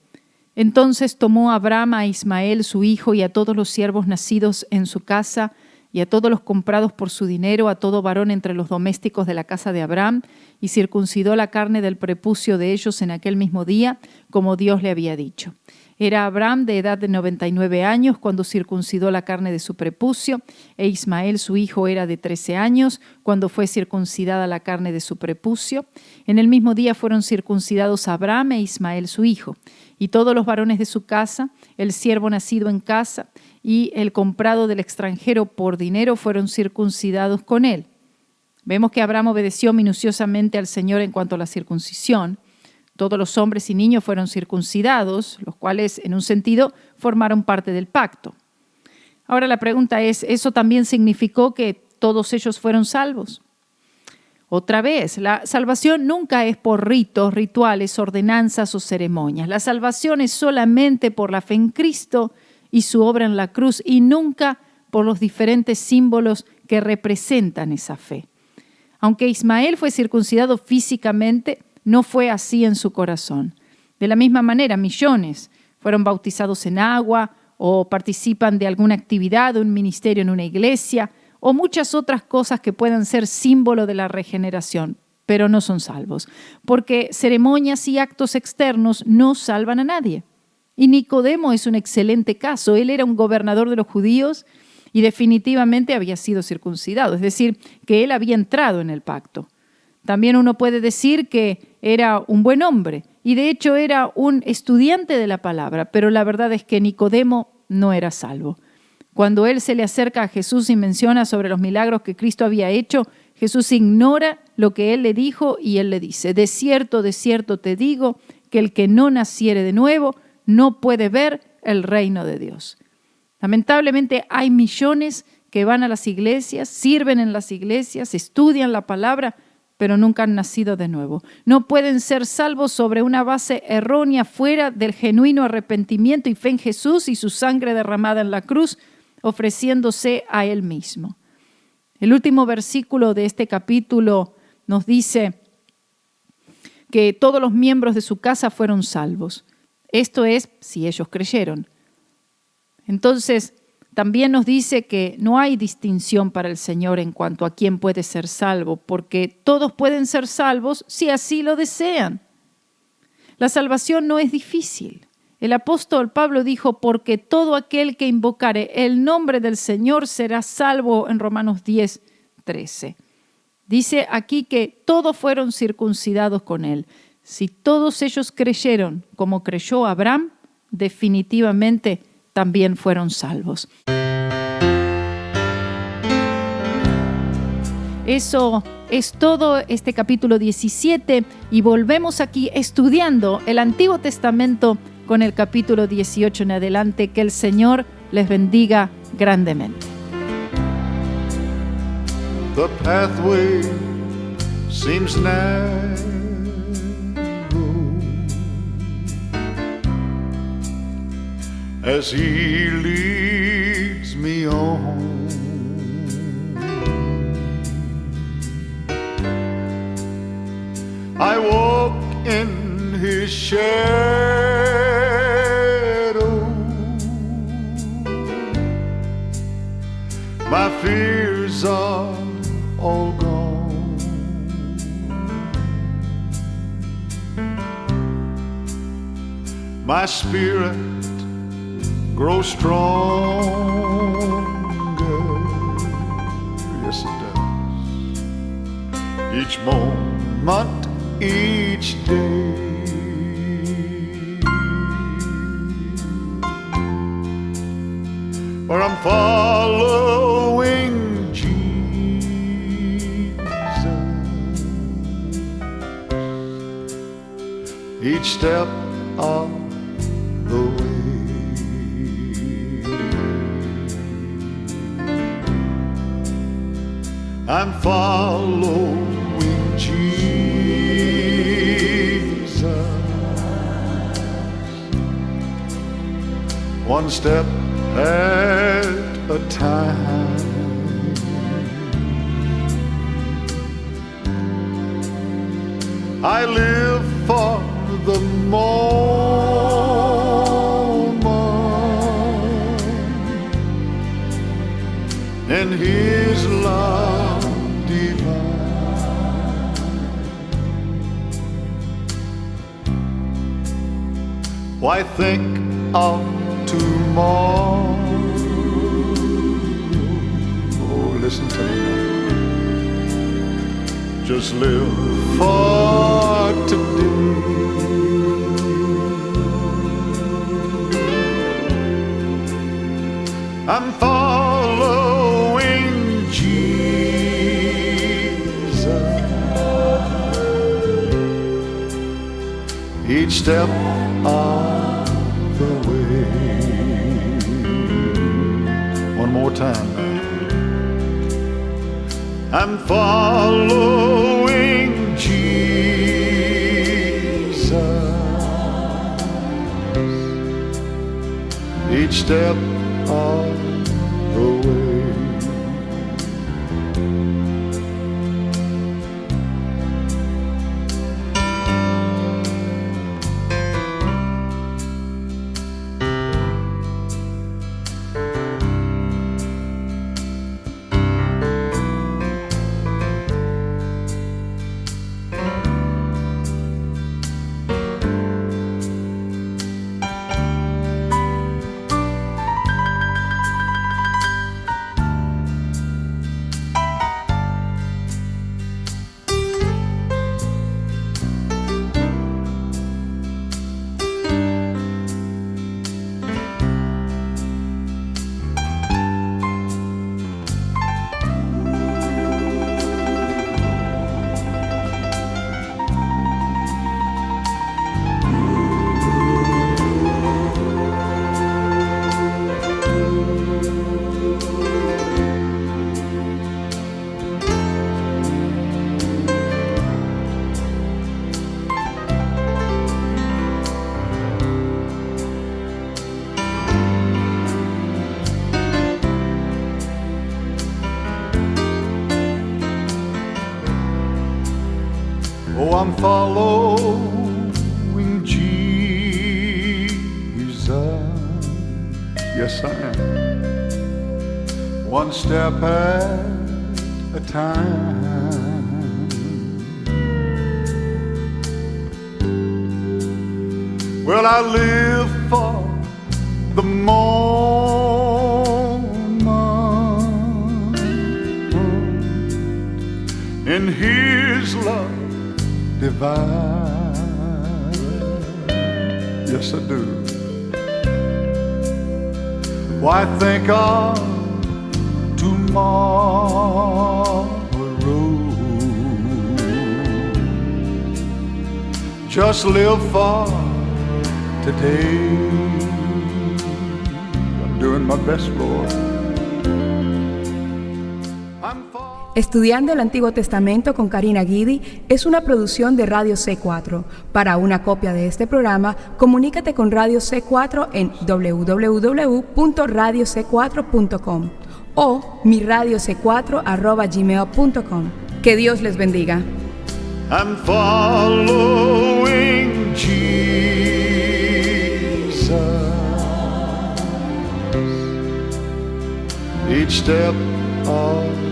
Entonces tomó Abraham a Ismael su hijo y a todos los siervos nacidos en su casa y a todos los comprados por su dinero, a todo varón entre los domésticos de la casa de Abraham, y circuncidó la carne del prepucio de ellos en aquel mismo día, como Dios le había dicho. Era Abraham de edad de 99 años cuando circuncidó la carne de su prepucio, e Ismael su hijo era de 13 años cuando fue circuncidada la carne de su prepucio. En el mismo día fueron circuncidados Abraham e Ismael su hijo, y todos los varones de su casa, el siervo nacido en casa y el comprado del extranjero por dinero fueron circuncidados con él. Vemos que Abraham obedeció minuciosamente al Señor en cuanto a la circuncisión. Todos los hombres y niños fueron circuncidados, los cuales en un sentido formaron parte del pacto. Ahora la pregunta es, ¿eso también significó que todos ellos fueron salvos? Otra vez, la salvación nunca es por ritos, rituales, ordenanzas o ceremonias. La salvación es solamente por la fe en Cristo y su obra en la cruz, y nunca por los diferentes símbolos que representan esa fe. Aunque Ismael fue circuncidado físicamente, no fue así en su corazón. De la misma manera, millones fueron bautizados en agua o participan de alguna actividad o un ministerio en una iglesia o muchas otras cosas que puedan ser símbolo de la regeneración, pero no son salvos, porque ceremonias y actos externos no salvan a nadie. Y Nicodemo es un excelente caso. Él era un gobernador de los judíos y definitivamente había sido circuncidado, es decir, que él había entrado en el pacto. También uno puede decir que era un buen hombre y de hecho era un estudiante de la palabra, pero la verdad es que Nicodemo no era salvo. Cuando él se le acerca a Jesús y menciona sobre los milagros que Cristo había hecho, Jesús ignora lo que él le dijo y él le dice: de cierto te digo que el que no naciere de nuevo no puede ver el reino de Dios. Lamentablemente hay millones que van a las iglesias, sirven en las iglesias, estudian la palabra, pero nunca han nacido de nuevo. No pueden ser salvos sobre una base errónea fuera del genuino arrepentimiento y fe en Jesús y su sangre derramada en la cruz, ofreciéndose a Él mismo. El último versículo de este capítulo nos dice que todos los miembros de su casa fueron salvos. Esto es, si ellos creyeron. Entonces, también nos dice que no hay distinción para el Señor en cuanto a quién puede ser salvo, porque todos pueden ser salvos si así lo desean. La salvación no es difícil. El apóstol Pablo dijo: porque todo aquel que invocare el nombre del Señor será salvo, en Romanos 10:13. Dice aquí que todos fueron circuncidados con él. Si todos ellos creyeron como creyó Abraham, definitivamente también fueron salvos. Eso es todo este capítulo 17 y volvemos aquí estudiando el Antiguo Testamento con el capítulo 18 en adelante. Que el Señor les bendiga grandemente. The pathway seems narrow as He leads me on. I walk in His shadow. My fears are all gone. My spirit grows stronger. Yes, each moment, each day. Where I'm following Jesus each step of the way. I'm following Jesus one step at a time. I live for the moment in His love divine. Why think of tomorrow? Oh, listen to me now. Just live for today. I'm following Jesus each step of the way. One more time now. I'm following Jesus each step of the way. Oh, I'm following Jesus. Yes, I am. One step at a time. Well, I live for the moment in His love divine. Yes, I do. Why think of tomorrow? Just live for today. I'm doing my best, Lord. Estudiando el Antiguo Testamento con Karina Guidi es una producción de Radio C4. Para una copia de este programa, comunícate con Radio C4 en www.radioc4.com o miradiocc4@gmail.com. Que Dios les bendiga. I'm following Jesus each step of